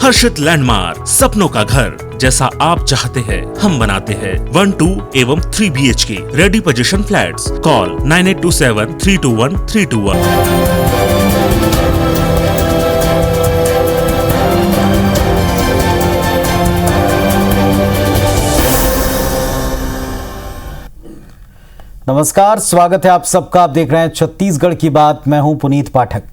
हर्षित landmark, सपनों का घर जैसा आप चाहते हैं हम बनाते हैं। 1, 2 एवं 3 BHK ready position flats. Call 9827321321। नमस्कार, स्वागत है आप सबका। आप देख रहे हैं छत्तीसगढ़ की बात। मैं हूं पुनीत पाठक।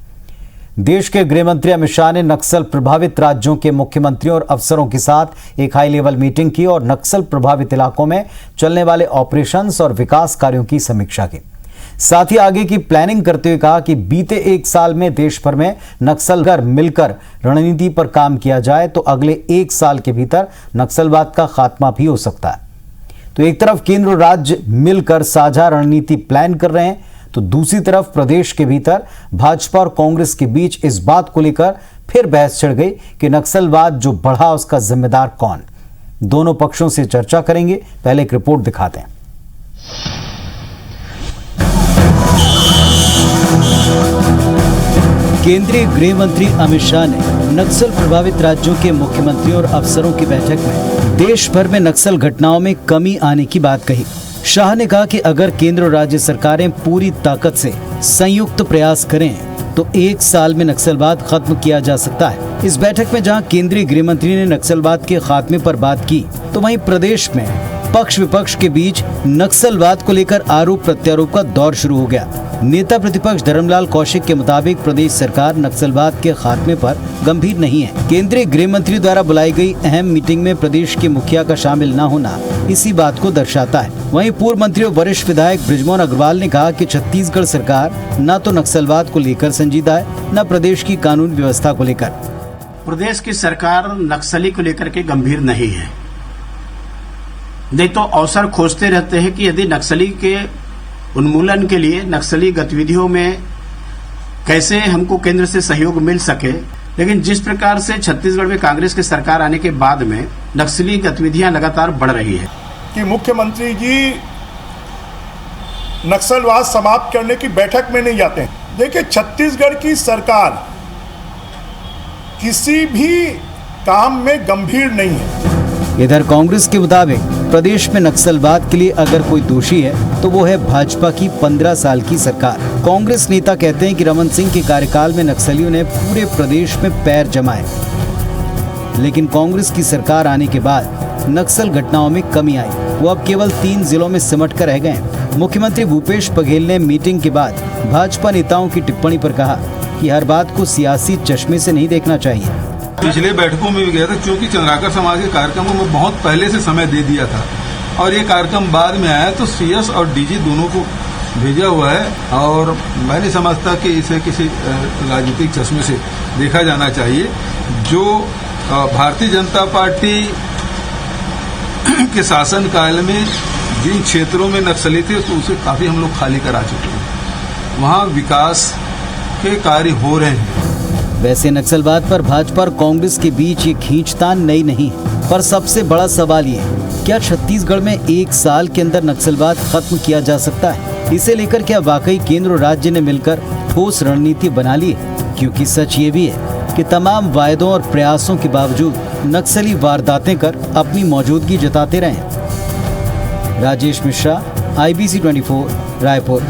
देश के गृह मंत्री अमित शाह ने नक्सल प्रभावित राज्यों के मुख्यमंत्रियों और अफसरों के साथ एक हाई लेवल मीटिंग की और नक्सल प्रभावित इलाकों में चलने वाले ऑपरेशंस और विकास कार्यों की समीक्षा की। साथ ही आगे की प्लानिंग करते हुए कहा कि बीते एक साल में देश भर में नक्सल मिलकर रणनीति पर काम किया जाए तो अगले एक साल के भीतर नक्सलवाद का खात्मा भी हो सकता है। तो एक तरफ केंद्र और राज्य मिलकर साझा रणनीति प्लान कर रहे हैं, तो दूसरी तरफ प्रदेश के भीतर भाजपा और कांग्रेस के बीच इस बात को लेकर फिर बहस छिड़ गई कि नक्सलवाद जो बढ़ा उसका जिम्मेदार कौन। दोनों पक्षों से चर्चा करेंगे। पहले एक रिपोर्ट दिखाते हैं। केंद्रीय गृह मंत्री अमित शाह ने नक्सल प्रभावित राज्यों के मुख्यमंत्रियों और अफसरों की बैठक में देश भर में नक्सल घटनाओं में कमी आने की बात कही। शाह ने कहा कि अगर केंद्र और राज्य सरकारें पूरी ताकत से संयुक्त प्रयास करें तो एक साल में नक्सलवाद खत्म किया जा सकता है। इस बैठक में जहां केंद्रीय गृह मंत्री ने नक्सलवाद के खात्मे पर बात की, तो वहीं प्रदेश में पक्ष विपक्ष के बीच नक्सलवाद को लेकर आरोप प्रत्यारोप का दौर शुरू हो गया। नेता प्रतिपक्ष धर्मलाल कौशिक के मुताबिक प्रदेश सरकार नक्सलवाद के खात्मे पर गंभीर नहीं है। केंद्रीय गृह मंत्री द्वारा बुलाई गई अहम मीटिंग में प्रदेश के मुखिया का शामिल न होना इसी बात को दर्शाता है। वहीं पूर्व मंत्री और वरिष्ठ विधायक बृजमोहन अग्रवाल ने कहा कि छत्तीसगढ़ सरकार न तो नक्सलवाद को लेकर संजीदा है, न प्रदेश की कानून व्यवस्था को लेकर। प्रदेश की सरकार नक्सली को लेकर के गंभीर नहीं है। नहीं तो अवसर खोजते रहते हैं कि यदि नक्सली के उन्मूलन के लिए, नक्सली गतिविधियों में कैसे हमको केंद्र से सहयोग मिल सके। लेकिन जिस प्रकार से छत्तीसगढ़ में कांग्रेस की सरकार आने के बाद में नक्सली गतिविधियां लगातार बढ़ रही है कि मुख्यमंत्री जी नक्सलवाद समाप्त करने की बैठक में नहीं जाते हैं। देखिए, छत्तीसगढ़ की सरकार किसी भी काम में गंभीर नहीं है। इधर कांग्रेस के मुताबिक प्रदेश में नक्सलवाद के लिए अगर कोई दोषी है तो वो है भाजपा की 15 साल की सरकार। कांग्रेस नेता कहते हैं कि रमन सिंह के कार्यकाल में नक्सलियों ने पूरे प्रदेश में पैर जमाए, लेकिन कांग्रेस की सरकार आने के बाद नक्सल घटनाओं में कमी आई। वो अब केवल 3 जिलों में सिमट कर रह गए। मुख्यमंत्री भूपेश बघेल ने मीटिंग के बाद भाजपा नेताओं की टिप्पणी पर कहा कि हर बात को सियासी चश्मे से नहीं देखना चाहिए। पिछले बैठकों में भी गया था, क्योंकि चंद्राकर समाज के कार्यक्रमों में बहुत पहले से समय दे दिया था और ये कार्यक्रम बाद में आया, तो CS और DG दोनों को भेजा हुआ है और मैं नहीं समझता कि इसे किसी राजनीतिक चश्मे से देखा जाना चाहिए। जो भारतीय जनता पार्टी के शासनकाल में जिन क्षेत्रों में नक्सली थे तो उसे काफी हम लोग खाली करा चुके हैं। वहाँ विकास के कार्य हो रहे हैं। वैसे नक्सलवाद पर भाजपा और कांग्रेस के बीच ये खींचतान नई नहीं है, पर सबसे बड़ा सवाल ये है, क्या छत्तीसगढ़ में एक साल के अंदर नक्सलवाद खत्म किया जा सकता है? इसे लेकर क्या वाकई केंद्र और राज्य ने मिलकर ठोस रणनीति बना ली है? क्योंकि सच ये भी है कि तमाम वायदों और प्रयासों के बावजूद नक्सली वारदातें कर अपनी मौजूदगी जताते रहे। राजेश मिश्रा, IBC 24, रायपुर।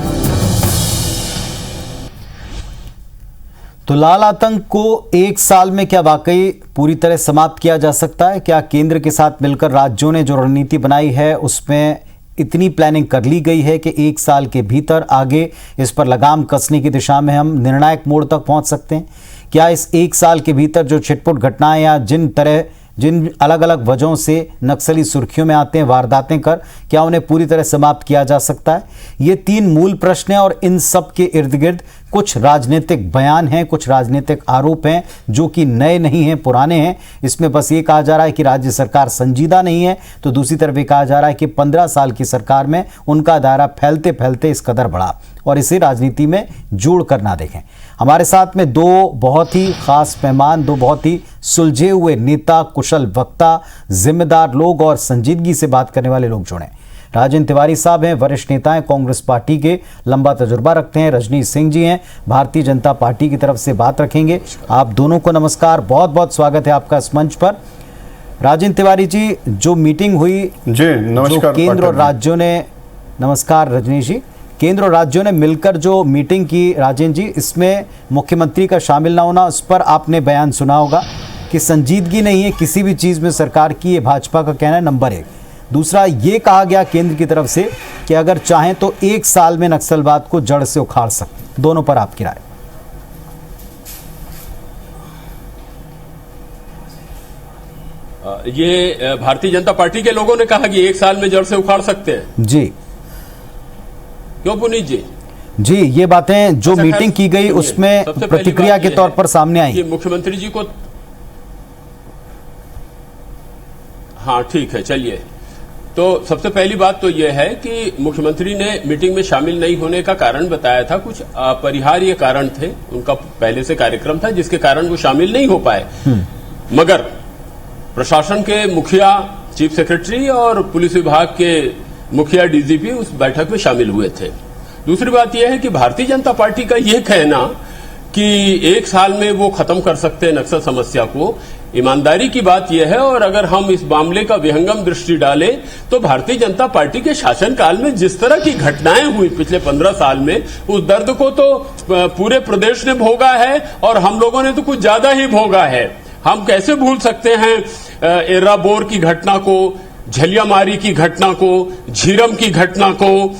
तो लाल आतंक को एक साल में क्या वाकई पूरी तरह समाप्त किया जा सकता है? क्या केंद्र के साथ मिलकर राज्यों ने जो रणनीति बनाई है उसमें इतनी प्लानिंग कर ली गई है कि एक साल के भीतर आगे इस पर लगाम कसने की दिशा में हम निर्णायक मोड़ तक पहुंच सकते हैं? क्या इस एक साल के भीतर जो छिटपुट घटनाएं या जिन अलग अलग वजहों से नक्सली सुर्खियों में आते हैं वारदातें कर, क्या उन्हें पूरी तरह समाप्त किया जा सकता है? ये 3 मूल प्रश्न हैं और इन सब के इर्द गिर्द कुछ राजनीतिक बयान हैं, कुछ राजनीतिक आरोप हैं जो कि नए नहीं हैं, पुराने हैं। इसमें बस ये कहा जा रहा है कि राज्य सरकार संजीदा नहीं है, तो दूसरी तरफ ये कहा जा रहा है कि 15 साल की सरकार में उनका दायरा फैलते फैलते इस कदर बढ़ा और इसे राजनीति में जोड़ कर ना देखें। हमारे साथ में 2 बहुत ही खास मेहमान, 2 बहुत ही सुलझे हुए नेता, कुशल वक्ता, जिम्मेदार लोग और संजीदगी से बात करने वाले लोग जुड़े। राजेंद्र तिवारी साहब हैं, वरिष्ठ नेता हैं कांग्रेस पार्टी के, लंबा तजुर्बा रखते हैं। रजनीश सिंह जी हैं, भारतीय जनता पार्टी की तरफ से बात रखेंगे। आप दोनों को नमस्कार, बहुत बहुत स्वागत है आपका इस मंच पर। राजेंद्र तिवारी जी, जो मीटिंग हुई जी, नमस्कार। जो केंद्र और राज्यों ने, नमस्कार रजनीश जी, केंद्र और राज्यों ने मिलकर जो मीटिंग की राजेंद्र जी, इसमें मुख्यमंत्री का शामिल ना होना, उस पर आपने बयान सुना होगा कि संजीदगी नहीं है किसी भी चीज़ में सरकार की, ये भाजपा का कहना है, नंबर 1। दूसरा, ये कहा गया केंद्र की तरफ से कि अगर चाहें तो 1 साल में नक्सलवाद को जड़ से उखाड़ सकते। दोनों पर आपकी राय। ये भारतीय जनता पार्टी के लोगों ने कहा कि 1 साल में जड़ से उखाड़ सकते हैं जी। क्यों पुनीत जी? जी, ये बातें जो मीटिंग की गई उसमें प्रतिक्रिया के तौर पर सामने आई। मुख्यमंत्री जी को, हाँ ठीक है, चलिए। तो सबसे पहली बात तो यह है कि मुख्यमंत्री ने मीटिंग में शामिल नहीं होने का कारण बताया था। कुछ अपरिहार्य कारण थे, उनका पहले से कार्यक्रम था जिसके कारण वो शामिल नहीं हो पाए। मगर प्रशासन के मुखिया, चीफ सेक्रेटरी और पुलिस विभाग के मुखिया, डीजीपी उस बैठक में शामिल हुए थे। दूसरी बात यह है कि भारतीय जनता पार्टी का यह कहना कि 1 साल में वो खत्म कर सकते हैं नक्सल समस्या को, ईमानदारी की बात यह है। और अगर हम इस मामले का विहंगम दृष्टि डालें तो भारतीय जनता पार्टी के शासनकाल में जिस तरह की घटनाएं हुई पिछले 15 साल में, उस दर्द को तो पूरे प्रदेश ने भोगा है और हम लोगों ने तो कुछ ज्यादा ही भोगा है। हम कैसे भूल सकते हैं एर्राबोर की घटना को, झलियामारी की घटना को, झीरम की घटना को,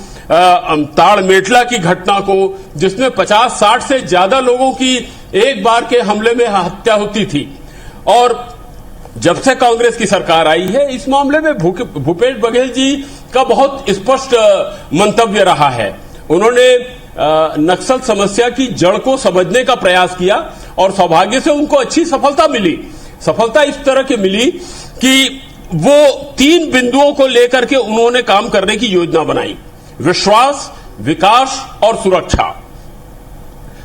ताड़ मेटला की घटना को, जिसमें 50-60 से ज्यादा लोगों की एक बार के हमले में हत्या होती थी। और जब से कांग्रेस की सरकार आई है, इस मामले में भूपेश बघेल जी का बहुत स्पष्ट मंतव्य रहा है। उन्होंने नक्सल समस्या की जड़ को समझने का प्रयास किया और सौभाग्य से उनको अच्छी सफलता मिली। सफलता इस तरह की मिली कि वो 3 बिंदुओं को लेकर के उन्होंने काम करने की योजना बनाई: विश्वास, विकास और सुरक्षा।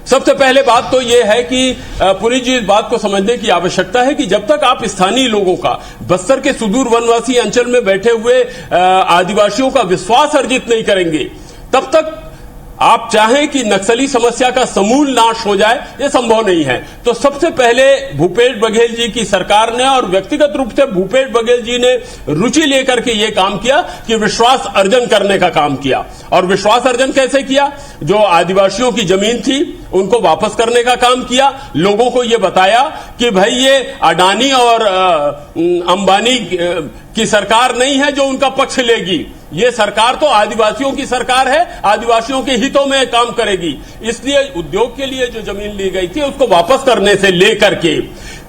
सबसे पहले बात तो यह है कि पुरी जी, इस बात को समझने की आवश्यकता है कि जब तक आप स्थानीय लोगों का, बस्तर के सुदूर वनवासी अंचल में बैठे हुए आदिवासियों का विश्वास अर्जित नहीं करेंगे, तब तक आप चाहें कि नक्सली समस्या का समूल नाश हो जाए, यह संभव नहीं है। तो सबसे पहले भूपेश बघेल जी की सरकार ने और व्यक्तिगत रूप से भूपेश बघेल जी ने रुचि लेकर के यह काम किया कि विश्वास अर्जन करने का काम किया। और विश्वास अर्जन कैसे किया? जो आदिवासियों की जमीन थी उनको वापस करने का काम किया। लोगों को यह बताया कि भाई ये अडानी और अंबानी की सरकार नहीं है जो उनका पक्ष लेगी, ये सरकार तो आदिवासियों की सरकार है, आदिवासियों के हितों में काम करेगी। इसलिए उद्योग के लिए जो जमीन ली गई थी उसको वापस करने से लेकर के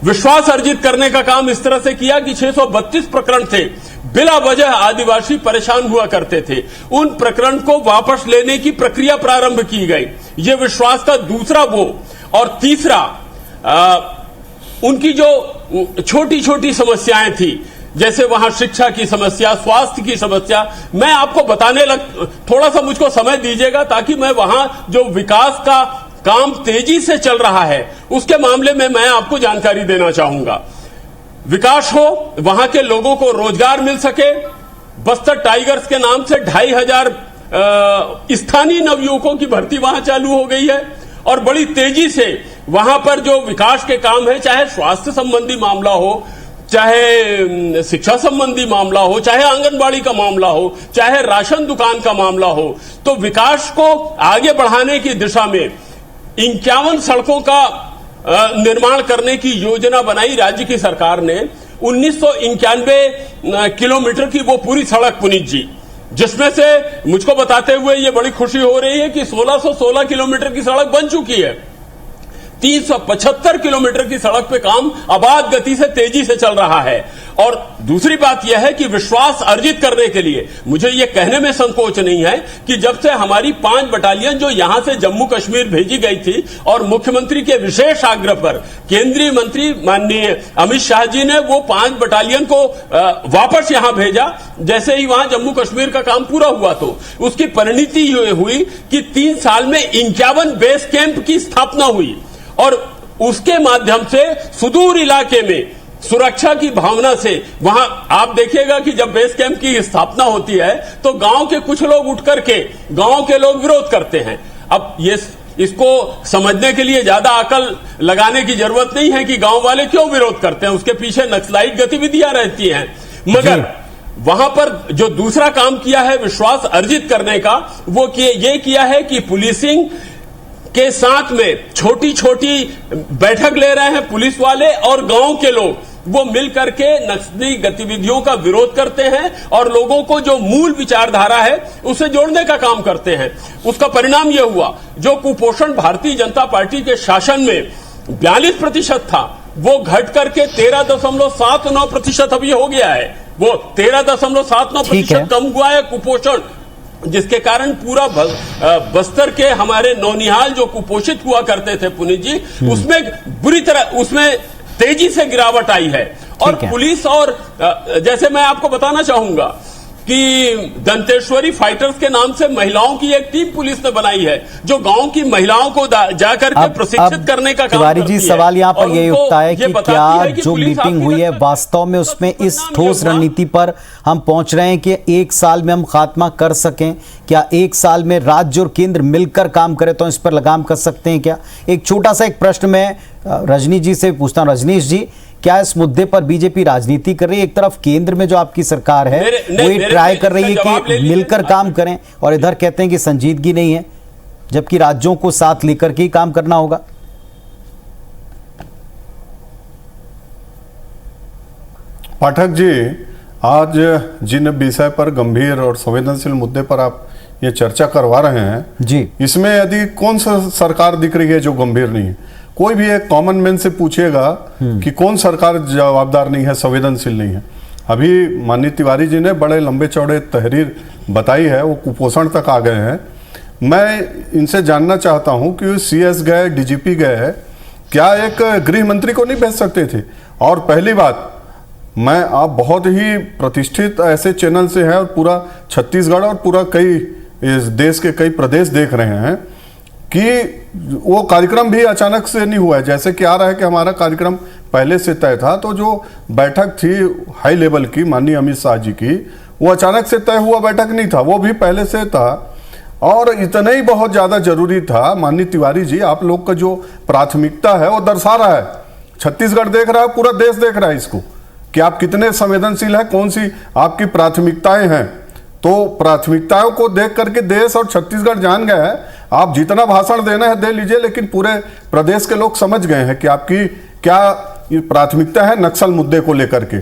विश्वास अर्जित करने का काम इस तरह से किया कि 632 प्रकरण थे, बिला वजह आदिवासी परेशान हुआ करते थे, उन प्रकरण को वापस लेने की प्रक्रिया प्रारंभ की गई। ये विश्वास का दूसरा वो। और तीसरा, उनकी जो छोटी छोटी समस्याएं थी, जैसे वहां शिक्षा की समस्या, स्वास्थ्य की समस्या, मैं आपको बताने थोड़ा सा मुझको समय दीजिएगा ताकि मैं वहां जो विकास का काम तेजी से चल रहा है उसके मामले में मैं आपको जानकारी देना चाहूंगा। विकास हो, वहां के लोगों को रोजगार मिल सके। बस्तर टाइगर्स के नाम से 2500 स्थानीय नवयुवकों की भर्ती वहां चालू हो गई है और बड़ी तेजी से वहां पर जो विकास के काम है, चाहे स्वास्थ्य संबंधी मामला हो, चाहे शिक्षा संबंधी मामला हो, चाहे आंगनबाड़ी का मामला हो, चाहे राशन दुकान का मामला हो, तो विकास को आगे बढ़ाने की दिशा में 51 सड़कों का निर्माण करने की योजना बनाई राज्य की सरकार ने। 1991 किलोमीटर की वो पूरी सड़क, पुनीत जी, जिसमें से मुझको बताते हुए ये बड़ी खुशी हो रही है कि 1616 किलोमीटर की सड़क बन चुकी है। 375 किलोमीटर की सड़क पे काम आबाद गति से तेजी से चल रहा है। और दूसरी बात यह है कि विश्वास अर्जित करने के लिए मुझे यह कहने में संकोच नहीं है कि जब से हमारी 5 बटालियन जो यहां से जम्मू कश्मीर भेजी गई थी और मुख्यमंत्री के विशेष आग्रह पर केंद्रीय मंत्री माननीय अमित शाह जी ने वो 5 बटालियन को वापस यहां भेजा, जैसे ही वहां जम्मू कश्मीर का काम पूरा हुआ तो उसकी परिणति हुई कि 3 साल में 51 बेस कैंप की स्थापना हुई और उसके माध्यम से सुदूर इलाके में सुरक्षा की भावना से वहां आप देखिएगा कि जब बेस कैंप की स्थापना होती है तो गांव के कुछ लोग उठ करके गांव के लोग विरोध करते हैं। अब ये इसको समझने के लिए ज्यादा अकल लगाने की जरूरत नहीं है कि गांव वाले क्यों विरोध करते हैं, उसके पीछे नक्सलाइट गतिविधियां रहती हैं। मगर वहां पर जो दूसरा काम किया है विश्वास अर्जित करने का, वो ये किया है कि पुलिसिंग के साथ में छोटी छोटी बैठक ले रहे हैं पुलिस वाले और गांव के लोग, वो मिल करके नक्सली गतिविधियों का विरोध करते हैं और लोगों को जो मूल विचारधारा है उसे जोड़ने का काम करते हैं। उसका परिणाम यह हुआ, जो कुपोषण भारतीय जनता पार्टी के शासन में 42% था वो घट करके 13.79% अभी हो गया है। वो 13.79% कम हुआ है कुपोषण, जिसके कारण पूरा बस्तर के हमारे नौनिहाल जो कुपोषित हुआ करते थे पुनीत जी, उसमें बुरी तरह उसमें तेजी से गिरावट आई है। और पुलिस और जैसे मैं आपको बताना चाहूंगा कि दंतेश्वरी फाइटर्स के नाम से महिलाओं की एक टीम पुलिस ने बनाई है जो गांव की महिलाओं को जाकर के प्रशिक्षित करने का काम करती है। जी, सवाल यहाँ पर यही उठता है कि क्या जो मीटिंग हुई है वास्तव में उसमें इस ठोस रणनीति पर हम पहुंच रहे हैं कि 1 साल में हम खात्मा कर सकें? क्या 1 साल में राज्य और केंद्र मिलकर काम करें तो इस पर लगाम कर सकते हैं क्या? एक छोटा सा एक प्रश्न मैं रजनी जी से पूछता हूं। रजनीश जी, क्या इस मुद्दे पर बीजेपी राजनीति कर रही है? एक तरफ केंद्र में जो आपकी सरकार है वो ये ट्राई कर रही है कि मिलकर काम करें, और इधर कहते हैं कि संजीदगी नहीं है, जबकि राज्यों को साथ लेकर के ही काम करना होगा। पाठक जी, आज जिन विषय पर गंभीर और संवेदनशील मुद्दे पर आप ये चर्चा करवा रहे हैं जी, इसमें यदि कौन सा सरकार दिख रही है जो गंभीर नहीं है? कोई भी एक कॉमन मैन से पूछिएगा कि कौन सरकार जवाबदार नहीं है, संवेदनशील नहीं है। अभी माननीय तिवारी जी ने बड़े लंबे चौड़े तहरीर बताई है, वो कुपोषण तक आ गए हैं। मैं इनसे जानना चाहता हूं कि CS गए, DGP गए, क्या एक गृह मंत्री को नहीं भेज सकते थे? और पहली बात, मैं आप बहुत ही प्रतिष्ठित ऐसे चैनल से हैं और पूरा छत्तीसगढ़ और पूरा कई इस देश के कई प्रदेश देख रहे हैं कि वो कार्यक्रम भी अचानक से नहीं हुआ है। जैसे कि आ रहा है कि हमारा कार्यक्रम पहले से तय था, तो जो बैठक थी हाई लेवल की माननीय अमित शाह जी की, वो अचानक से तय हुआ बैठक नहीं था, वो भी पहले से था। और इतना ही बहुत ज्यादा जरूरी था। माननीय तिवारी जी, आप लोग का जो प्राथमिकता है वो दर्शा रहा है, छत्तीसगढ़ देख रहा है, पूरा देश देख रहा है इसको कि आप कितने संवेदनशील हैं, कौन सी आपकी प्राथमिकताएं हैं। तो प्राथमिकताओं को देख करके देश और छत्तीसगढ़ जान गए हैं। आप जितना भाषण देना है दे लीजिए, लेकिन पूरे प्रदेश के लोग समझ गए हैं कि आपकी क्या प्राथमिकता है नक्सल मुद्दे को लेकर के।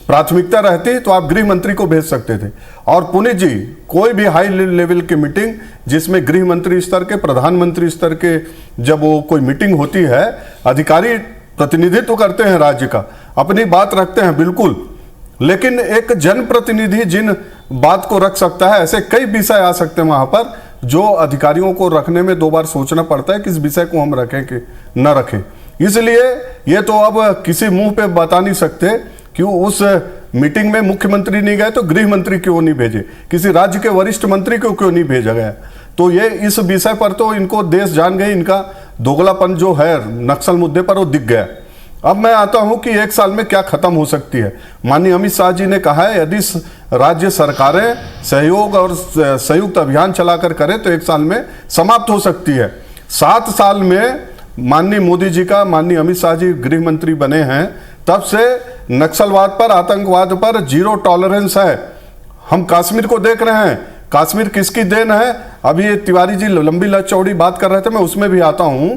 प्राथमिकता रहती तो आप गृह मंत्री को भेज सकते थे। और पुनीत जी, कोई भी हाई लेवल की मीटिंग जिसमें गृह मंत्री स्तर के, प्रधानमंत्री स्तर के जब वो कोई मीटिंग होती है, अधिकारी प्रतिनिधित्व करते हैं राज्य का, अपनी बात रखते हैं बिल्कुल, लेकिन एक जनप्रतिनिधि जिन बात को रख सकता है, ऐसे कई विषय आ सकते हैं वहां पर जो अधिकारियों को रखने में 2 बार सोचना पड़ता है कि इस विषय को हम रखें कि न रखें। इसलिए ये तो अब किसी मुंह पे बता नहीं सकते कि उस मीटिंग में मुख्यमंत्री नहीं गए तो गृह मंत्री क्यों नहीं भेजे, किसी राज्य के वरिष्ठ मंत्री को क्यों नहीं भेजा गया। तो ये इस विषय पर तो इनको देश जान गए, इनका दोगलापन जो है नक्सल मुद्दे पर वो दिख गया। अब मैं आता हूं कि 1 साल में क्या खत्म हो सकती है। माननीय अमित शाह जी ने कहा है यदि राज्य सरकारें सहयोग और संयुक्त अभियान चलाकर करें तो 1 साल में समाप्त हो सकती है। 7 साल में माननीय मोदी जी का, माननीय अमित शाह जी गृह मंत्री बने हैं, तब से नक्सलवाद पर, आतंकवाद पर 0 टॉलरेंस है। हम कश्मीर को देख रहे हैं, कश्मीर किसकी देन है? अभी तिवारी जी लंबी चौड़ी बात कर रहे थे, मैं उसमें भी आता हूं।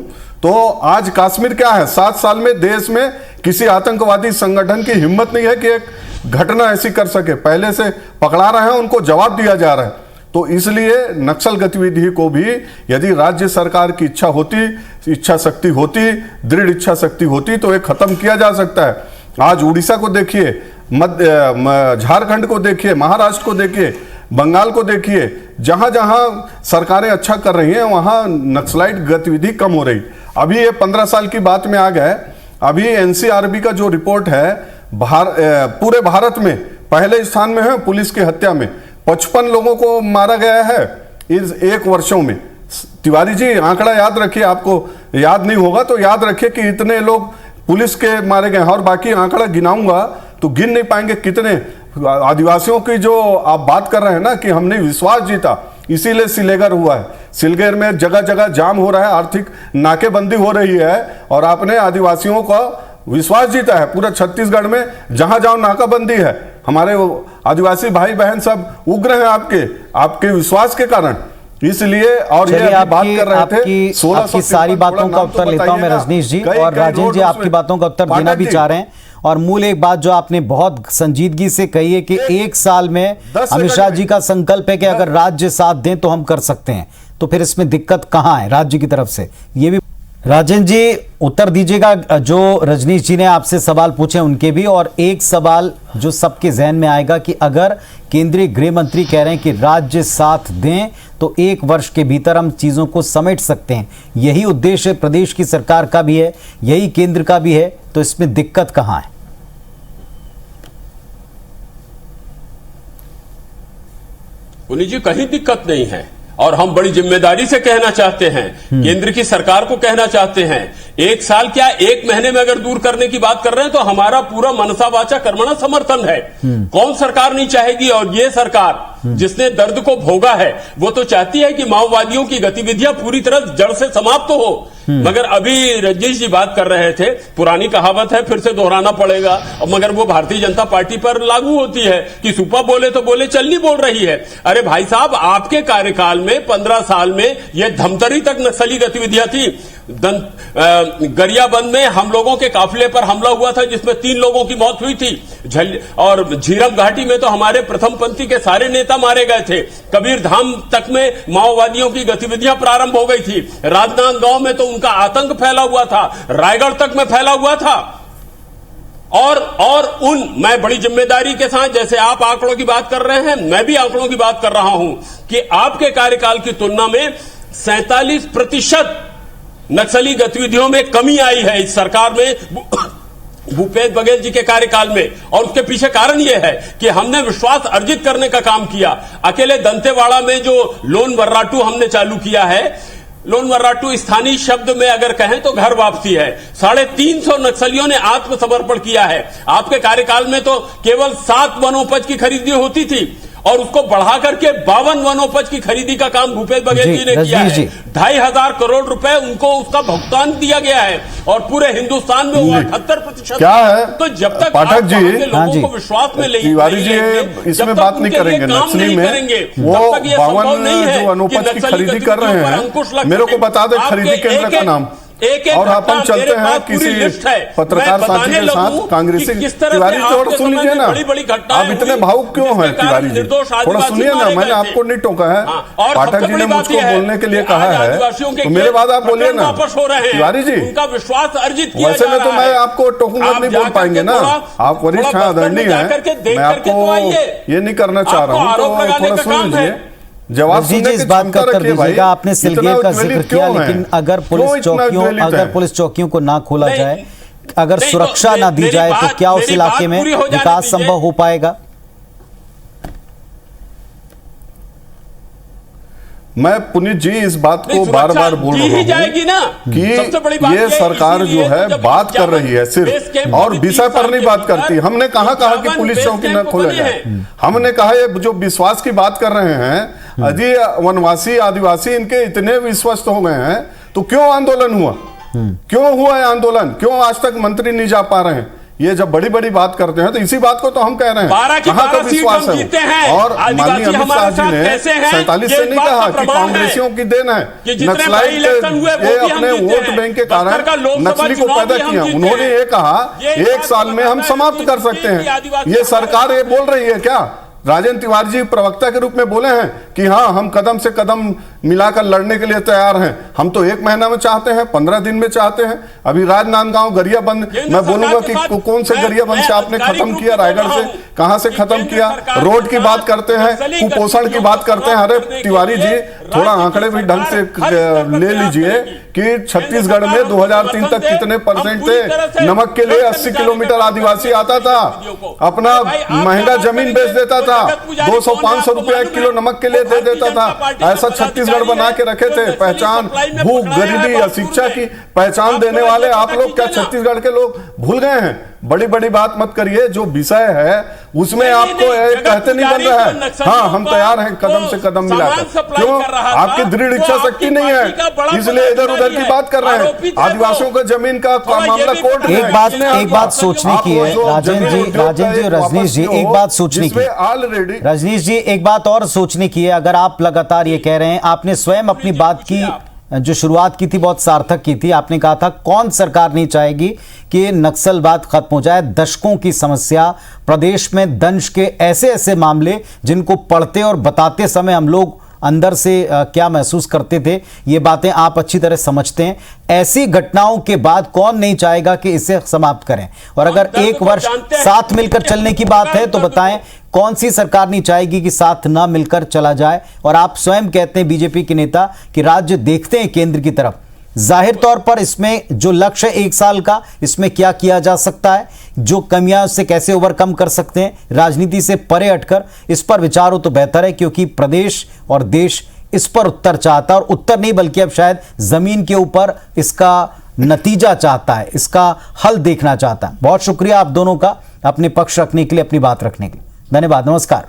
तो आज कश्मीर क्या है? 7 साल में देश में किसी आतंकवादी संगठन की हिम्मत नहीं है कि एक घटना ऐसी कर सके। पहले से पकड़ा रहे हैं, उनको जवाब दिया जा रहा है। तो इसलिए नक्सल गतिविधि को भी यदि राज्य सरकार की इच्छा होती, इच्छा शक्ति होती, दृढ़ इच्छा शक्ति होती तो ये खत्म किया जा सकता है। आज उड़ीसा को देखिए, झारखंड को देखिए, महाराष्ट्र को देखिए, बंगाल को देखिए, जहां जहां सरकारें अच्छा कर रही हैं वहां नक्सलाइट गतिविधि कम हो रही। अभी ये 15 साल की बात में आ गए। अभी NCRB का जो रिपोर्ट है, पूरे भारत में पहले स्थान में है पुलिस की हत्या में। 55 लोगों को मारा गया है इस 1 वर्षों में। तिवारी जी आंकड़ा याद रखिए, आपको याद नहीं होगा तो याद रखिए कि इतने लोग पुलिस के मारे गए, और बाकी आंकड़ा गिनाऊंगा तो गिन नहीं पाएंगे कितने आदिवासियों की जो आप बात कर रहे हैं ना कि हमने विश्वास जीता, इसीलिए सिलेगर हुआ है। सिलगर में जगह जगह जाम हो रहा है, आर्थिक नाकेबंदी हो रही है, और आपने आदिवासियों का विश्वास जीता है। पूरा छत्तीसगढ़ में जहां जाओ नाकाबंदी है। हमारे आदिवासी भाई बहन सब उग्र हैं आपके विश्वास के कारण। इसलिए और ये अभी बात कर रहे थे 1600 आपकी सारी बातों का उत्तर लेता हूं मैं रजनीश जी, और राजेंद्र जी आपकी बातों का उत्तर देना भी चाह रहे हैं। और मूल एक बात जो आपने बहुत संजीदगी से कही है कि एक साल में अमित शाह जी का संकल्प है कि अगर राज्य साथ दें तो हम कर सकते हैं, तो फिर इसमें दिक्कत कहां है राज्य की तरफ से? ये भी राजेंद्र जी उत्तर दीजिएगा जो रजनीश जी ने आपसे सवाल पूछे उनके भी। और एक सवाल जो सबके जहन में आएगा कि अगर केंद्रीय गृह मंत्री कह रहे हैं कि राज्य साथ दें तो 1 वर्ष के भीतर हम चीजों को समेट सकते हैं, यही उद्देश्य प्रदेश की सरकार का भी है, यही केंद्र का भी है, तो इसमें दिक्कत कहां है? पुनीत जी, कहीं दिक्कत नहीं है, और हम बड़ी जिम्मेदारी से कहना चाहते हैं, केंद्र की सरकार को कहना चाहते हैं, 1 साल क्या 1 महीने में अगर दूर करने की बात कर रहे हैं तो हमारा पूरा मनसा वाचा कर्मणा समर्थन है। कौन सरकार नहीं चाहेगी? और ये सरकार जिसने दर्द को भोगा है वो तो चाहती है कि माओवादियों की गतिविधियां पूरी तरह जड़ से समाप्त हो। मगर अभी रजनीश जी बात कर रहे थे, पुरानी कहावत है, फिर से दोहराना पड़ेगा, मगर वो भारतीय जनता पार्टी पर लागू होती है कि सुपा बोले तो बोले, चलनी बोल रही है। अरे भाई साहब, आपके कार्यकाल में 15 साल में ये धमतरी तक नक्सली गतिविधियां थी। गरियाबंद में हम लोगों के काफिले पर हमला हुआ था जिसमें 3 लोगों की मौत हुई थी। और झीरम घाटी में तो हमारे प्रथम पंथी के सारे नेता मारे गए थे। कबीर धाम तक में माओवादियों की गतिविधियां प्रारंभ हो गई थी। राजनांदगांव में तो उनका आतंक फैला हुआ था, रायगढ़ तक में फैला हुआ था। और मैं बड़ी जिम्मेदारी के साथ, जैसे आप आंकड़ों की बात कर रहे हैं, मैं भी आंकड़ों की बात कर रहा हूं कि आपके कार्यकाल की तुलना में 47% नक्सली गतिविधियों में कमी आई है इस सरकार में, भूपेश बघेल जी के कार्यकाल में। और उसके पीछे कारण यह है कि हमने विश्वास अर्जित करने का काम किया। अकेले दंतेवाड़ा में जो लोन वर्राटू हमने चालू किया है, लोन वर्राटू स्थानीय शब्द में अगर कहें तो घर वापसी है। 350 नक्सलियों ने आत्मसमर्पण किया है। आपके कार्यकाल में तो केवल 7 वनोपज की खरीदी होती थी और उसको बढ़ा करके 52 वनोपज की खरीदी का काम भूपेश बघेल जी ने किया है। 2500 करोड़ रुपए उनको उसका भुगतान दिया गया है और पूरे हिंदुस्तान में वो 78% क्या है। तो जब तक पाठक जी, लोगों को विश्वास में तिवारी जी इसमें बात नहीं करेंगे। नक्सली में वो 52 जो वनोपज की खरीदी कर रहे हैं, मेरे को बता दे खरीदी केंद्र का नाम। और अपन चलते हैं किसी पत्रकार साथी के साथ, कांग्रेसी। तिवारी जी थोड़ा सुन लीजिए ना, आप इतने भावुक क्यों हैं तिवारी जी? थोड़ा सुनिए ना, मैंने आपको नहीं टोका है, पाठक जी ने मुझको बोलने के लिए कहा है, तो मेरे बाद आप बोलिए ना तिवारी जी। उनका विश्वास अर्जित किया वैसे में तो मैं आपको टोकूंगा नहीं बोल पाएंगे ना, आप वरिष्ठ हैं, आदरणीय हैं, मैं आपको ये नहीं करना चाह रहा हूँ, तो थोड़ा सुन लीजिए। जवाब जी इस बात का उत्तर दीजिएगा। आपने सिलगेर का जिक्र किया, लेकिन अगर पुलिस चौकियों को ना खोला जाए, अगर सुरक्षा ना दी जाए, तो क्या उस इलाके में विकास संभव हो पाएगा? मैं पुनीत जी इस बात को बार बार बोल रहा हूं कि ये सरकार जो है बात कर रही है सिर्फ, और विषय पर नहीं बात करती। हमने कहा कि पुलिस चौकी न खोला जाए, हमने कहा ये जो विश्वास की बात कर रहे हैं, यदि वनवासी आदिवासी इनके इतने विश्वस्त हो गए हैं तो क्यों आंदोलन हुआ? क्यों हुआ है आंदोलन? क्यों आज तक मंत्री नहीं जा पा रहे हैं? ये जब बड़ी बड़ी बात करते हैं तो इसी बात को तो हम कह रहे हैं, कहां का विश्वास है? और माननीय अमित शाह जी ने 47 से नहीं कहा कि कांग्रेसियों की देन है, नक्सलाइट ये अपने वोट बैंक के कारण नक्सली को पैदा किया। उन्होंने ये कहा 1 साल में हम समाप्त कर सकते हैं। ये सरकार ये बोल रही है क्या? राजेंद्र तिवारी जी प्रवक्ता के रूप में बोले हैं कि हाँ हम कदम से कदम मिलाकर लड़ने के लिए तैयार हैं। हम तो 1 महीना में चाहते हैं, 15 दिन में चाहते हैं। अभी राजनांदगांव गरियाबंद, मैं बोलूंगा कि कौन से गरियाबंद से आपने खत्म किया, रायगढ़ से कहां से खत्म किया? रोड की बात करते हैं, कुपोषण की बात करते हैं। अरे तिवारी जी थोड़ा आंकड़े भी ढंग से ले लीजिए कि छत्तीसगढ़ में 2003 तक कितने % थे? नमक के लिए 80 किलोमीटर आदिवासी आता था, अपना महंगा जमीन बेच देता था, 200-500 रुपया 1 किलो नमक के लिए दे देता था। ऐसा छत्तीसगढ़ छत्तीसगढ़ बना के रखे थे, पहचान, भूख, गरीबी, अशिक्षा की पहचान देने वाले आप लोग क्या छत्तीसगढ़ के लोग भूल गए हैं? बड़ी बड़ी बात मत करिए, जो विषय है उसमें आपको कहते नहीं बन रहा है। हाँ, हम तैयार हैं कदम से कदम मिलाकर। क्यों? आपकी दृढ़ इच्छा शक्ति नहीं है, इसलिए इधर उधर की बात कर रहे हैं। आदिवासियों का जमीन का मामला कोर्ट में एक बात सोचने की है राजेंद्र जी और रजनीश जी, एक बात सोचने की ऑलरेडी। रजनीश जी एक बात और सोचने की है। अगर आप लगातार ये कह रहे हैं, आपने स्वयं अपनी बात की जो शुरुआत की थी बहुत सार्थक की थी। आपने कहा था कौन सरकार नहीं चाहेगी कि नक्सलवाद खत्म हो जाए। दशकों की समस्या प्रदेश में, दंश के ऐसे ऐसे मामले जिनको पढ़ते और बताते समय हम लोग अंदर से क्या महसूस करते थे, ये बातें आप अच्छी तरह समझते हैं। ऐसी घटनाओं के बाद कौन नहीं चाहेगा कि इसे समाप्त करें। और अगर एक वर्ष साथ मिलकर चलने की बात है तो बताएं कौन सी सरकार नहीं चाहेगी कि साथ ना मिलकर चला जाए। और आप स्वयं कहते हैं बीजेपी के नेता कि राज्य देखते हैं केंद्र की तरफ। जाहिर तौर पर इसमें जो लक्ष्य है 1 साल का, इसमें क्या किया जा सकता है, जो कमियां उससे कैसे ओवरकम कर सकते हैं, राजनीति से परे हटकर इस पर विचार हो तो बेहतर है, क्योंकि प्रदेश और देश इस पर उत्तर चाहता है। और उत्तर नहीं बल्कि अब शायद जमीन के ऊपर इसका नतीजा चाहता है, इसका हल देखना चाहता है। बहुत शुक्रिया आप दोनों का अपने पक्ष रखने के लिए, अपनी बात रखने के लिए। धन्यवाद, नमस्कार।